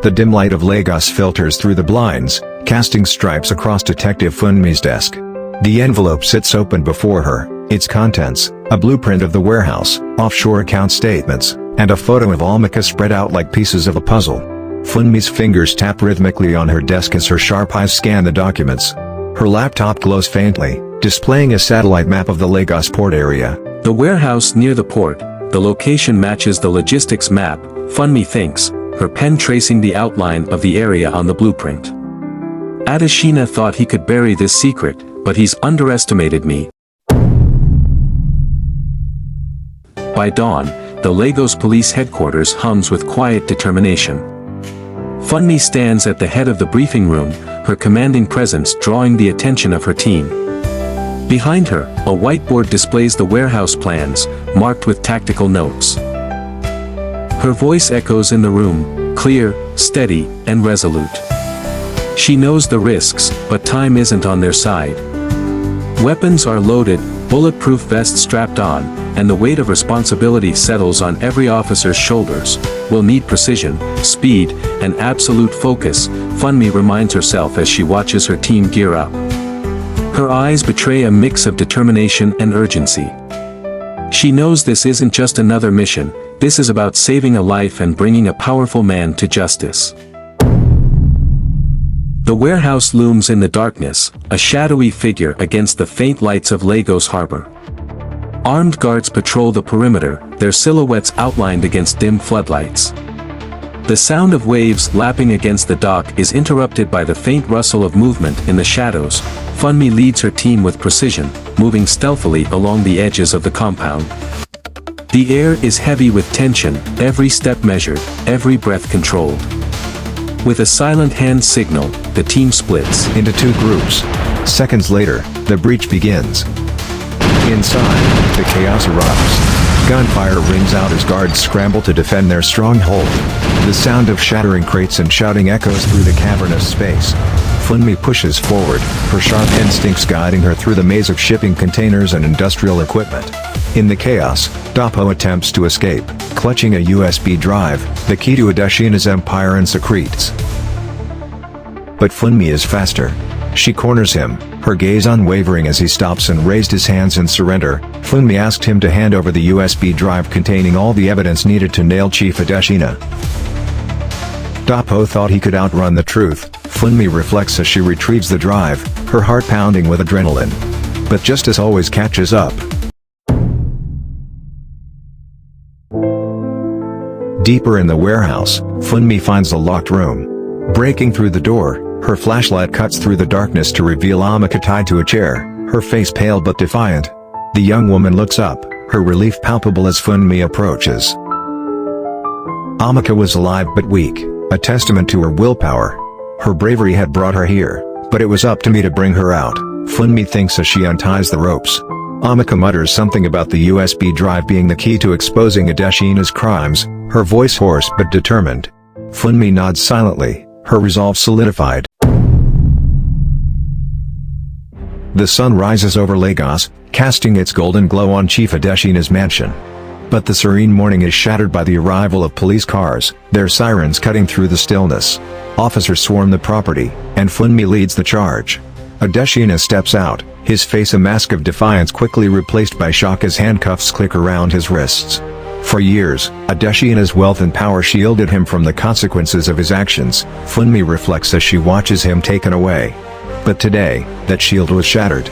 The dim light of Lagos filters through the blinds, casting stripes across Detective Funmi's desk. The envelope sits open before her, its contents, a blueprint of the warehouse, offshore account statements, and a photo of Amika spread out like pieces of a puzzle. Funmi's fingers tap rhythmically on her desk as her sharp eyes scan the documents. Her laptop glows faintly, displaying a satellite map of the Lagos port area. The warehouse near the port, the location matches the logistics map, Funmi thinks, her pen tracing the outline of the area on the blueprint. Adeshina thought he could bury this secret, but he's underestimated me. By dawn, the Lagos police headquarters hums with quiet determination. Funmi stands at the head of the briefing room, her commanding presence drawing the attention of her team. Behind her, a whiteboard displays the warehouse plans, marked with tactical notes. Her voice echoes in the room, clear, steady, and resolute. She knows the risks, but time isn't on their side. Weapons are loaded, bulletproof vests strapped on, and the weight of responsibility settles on every officer's shoulders. We'll need precision, speed, and absolute focus, Funmi reminds herself as she watches her team gear up. Her eyes betray a mix of determination and urgency. She knows this isn't just another mission, this is about saving a life and bringing a powerful man to justice. The warehouse looms in the darkness, a shadowy figure against the faint lights of Lagos Harbor. Armed guards patrol the perimeter, their silhouettes outlined against dim floodlights. The sound of waves lapping against the dock is interrupted by the faint rustle of movement in the shadows. Funmi leads her team with precision, moving stealthily along the edges of the compound. The air is heavy with tension, every step measured, every breath controlled. With a silent hand signal, the team splits into two groups. Seconds later, the breach begins. Inside, the chaos erupts. Gunfire rings out as guards scramble to defend their stronghold. The sound of shattering crates and shouting echoes through the cavernous space. Funmi pushes forward, her sharp instincts guiding her through the maze of shipping containers and industrial equipment. In the chaos, Dapo attempts to escape, clutching a USB drive, the key to Adeshina's empire and secrets. But Funmi is faster. She corners him, her gaze unwavering as he stops and raised his hands in surrender. Funmi asked him to hand over the USB drive containing all the evidence needed to nail Chief Adeshina. Dapo thought he could outrun the truth. Funmi reflects as she retrieves the drive, her heart pounding with adrenaline. But justice always catches up. Deeper in the warehouse, Funmi finds a locked room. Breaking through the door, her flashlight cuts through the darkness to reveal Amika tied to a chair, her face pale but defiant. The young woman looks up, her relief palpable as Funmi approaches. Amika was alive but weak, a testament to her willpower. Her bravery had brought her here, but it was up to me to bring her out, Funmi thinks as she unties the ropes. Amika mutters something about the USB drive being the key to exposing Adeshina's crimes, her voice hoarse but determined. Funmi nods silently, her resolve solidified. The sun rises over Lagos, casting its golden glow on Chief Adeshina's mansion. But the serene morning is shattered by the arrival of police cars, their sirens cutting through the stillness. Officers swarm the property, and Funmi leads the charge. Adeshina steps out, his face a mask of defiance quickly replaced by shock as handcuffs click around his wrists. For years, Adeshina's wealth and power shielded him from the consequences of his actions, Funmi reflects as she watches him taken away. But today, that shield was shattered.